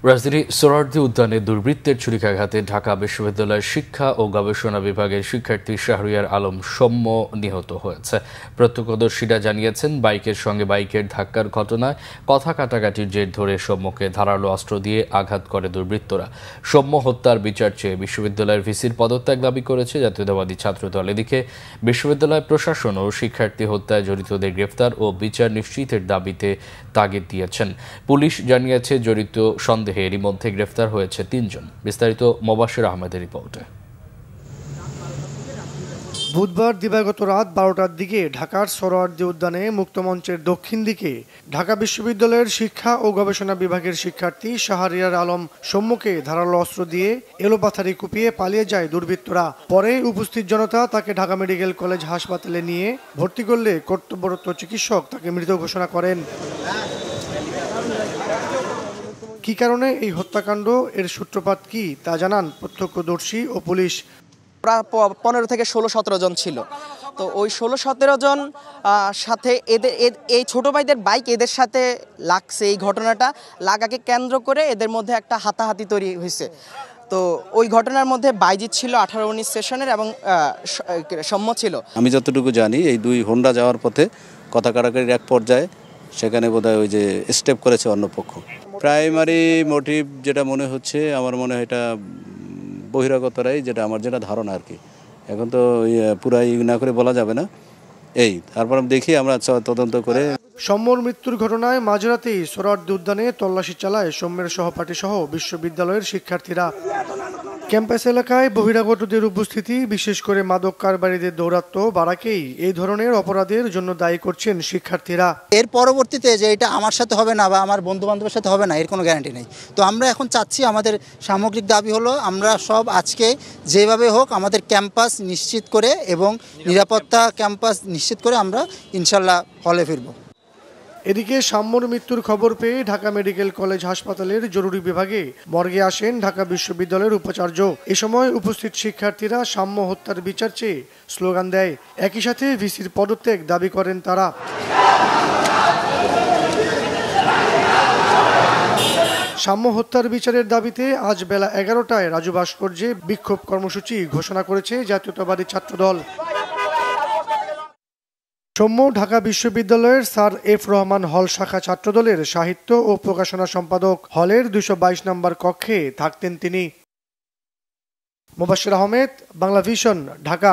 রাজধানী সোহরাওয়ার্দী উদ্যানে দুর্বৃত্তের ছুরিকাঘাতে ঢাকা বিশ্ববিদ্যালয়ের শিক্ষা ও গবেষণা বিভাগের শিক্ষার্থী শাহরিয়ার আলম সৌম্য নিহত হয়েছে। প্রত্যক্ষদর্শীরা জানিয়েছেন, বাইকের সঙ্গে বাইকের ধাক্কার ঘটনায় কথা কাটাকাটির জের ধরে সৌম্যকে ধারালো অস্ত্র দিয়ে আঘাত করে দুর্বৃত্তরা। সৌম্য হত্যার বিচার চেয়ে বিশ্ববিদ্যালয়ের ভিসির পদত্যাগ দাবি করেছে জাতীয়তাবাদী ছাত্রদল। এদিকে বিশ্ববিদ্যালয় প্রশাসন ও শিক্ষার্থী হত্যায় জড়িতদের গ্রেফতার ও বিচার নিশ্চিতের দাবিতে তাগিদ দিয়েছেন। পুলিশ জানিয়েছে, জড়িত সন্দেহে এরই মধ্যে গ্রেফতার হয়েছে ৩ জন। বিস্তারিত মোবাশ্বের আহমেদের রিপোর্টে। বুধবার দিবাগত রাত ১২টার দিকে ঢাকার সোহরাওয়ার্দী উদ্যানে মুক্তমঞ্চের দক্ষিণ দিকে ঢাকা বিশ্ববিদ্যালয়ের শিক্ষা ও গবেষণা বিভাগের শিক্ষার্থী শাহরিয়ার আলম সৌম্যকে ধারালো অস্ত্র দিয়ে এলোপাথারি কুপিয়ে পালিয়ে যায় দুর্বৃত্তরা। পরে উপস্থিত জনতা তাকে ঢাকা মেডিকেল কলেজ হাসপাতালে নিয়ে ভর্তি করলে কর্তব্যরত চিকিৎসক তাকে মৃত ঘোষণা করেন। কি কারণে এই হত্যাকাণ্ড, এর সূত্রপাত কি তা জানান প্রত্যক্ষদর্শী ও পুলিশ। প্রায় ১৫ থেকে ১৬-১৭ জন ছিল। তো ওই ১৬-১৭ জন সাথে এই ছোট ভাইদের বাইক এদের সাথে লাগছে। এই ঘটনাটা লাগাকে কেন্দ্র করে এদের মধ্যে একটা হাতাহাতি তৈরি হয়েছে। তো ওই ঘটনার মধ্যে বাইজিৎ ছিল ১৮-১৯ সেশনের এবং সৌম্য ছিল। আমি যতটুকু জানি, এই দুই হোন্ডা যাওয়ার পথে কথা কাটাকাটির এক পর্যায়ে সেখানে বোধহয় ওই যে স্টেপ করেছে অন্য পক্ষ। প্রাইমারি মোটিভ যেটা মনে হচ্ছে, আমার মনে হয় এটা বহিরাগতরাই, যেটা আমার যেটা ধারণা আর কি। এখন তো পুরাই না করে বলা যাবে না। তারপর দেখি আমরা তদন্ত করে। সৌম্যর মৃত্যুর ঘটনায় মাঝরাতেই সোহরাওয়ার্দী উদ্যানে তল্লাশি চালায় সৌম্যের সহপাঠী সহ বিশ্ববিদ্যালয়ের শিক্ষার্থীরা। ক্যাম্পাস এলাকায় বহিরাগতদের উপস্থিতি, বিশেষ করে মাদক কারবারিদের দৌরাত্ম্য বাড়াকেই এই ধরনের অপরাধের জন্য দায়ী করছেন শিক্ষার্থীরা। এর পরবর্তীতে যে এটা আমার সাথে হবে না বা আমার বন্ধু বান্ধবের সাথে হবে না, এর কোনো গ্যারান্টি নেই। তো আমরা এখন চাচ্ছি, আমাদের সামগ্রিক দাবি হলো আমরা সব আজকে যেভাবে হোক আমাদের ক্যাম্পাস নিশ্চিত করে এবং নিরাপত্তা ক্যাম্পাস নিশ্চিত করে আমরা ইনশাল্লাহ হলে ফিরব। এদিকে সাম্যর মৃত্যুর খবর পেয়ে ঢাকা মেডিকেল কলেজ হাসপাতালের জরুরি বিভাগে মর্গে আসেন ঢাকা বিশ্ববিদ্যালয়ের উপাচার্য। এ সময় উপস্থিত শিক্ষার্থীরা সাম্য হত্যার বিচার চেয়ে স্লোগান দেয়। একই সাথে ভিসির পদত্যাগ দাবি করেন তারা। সাম্য হত্যার বিচারের দাবিতে আজ বেলা ১১টায় রাজু ভাস্কর্যে বিক্ষোভ কর্মসূচি ঘোষণা করেছে জাতীয়তাবাদী ছাত্রদল। সৌম্য ঢাকা বিশ্ববিদ্যালয়ের স্যার এফ রহমান হল শাখা ছাত্রদলের সাহিত্য ও প্রকাশনা সম্পাদক। হলের ২২২ নম্বর কক্ষে থাকতেন তিনি। মোবাশ্বের আহমেদ, বাংলা ভিশন, ঢাকা।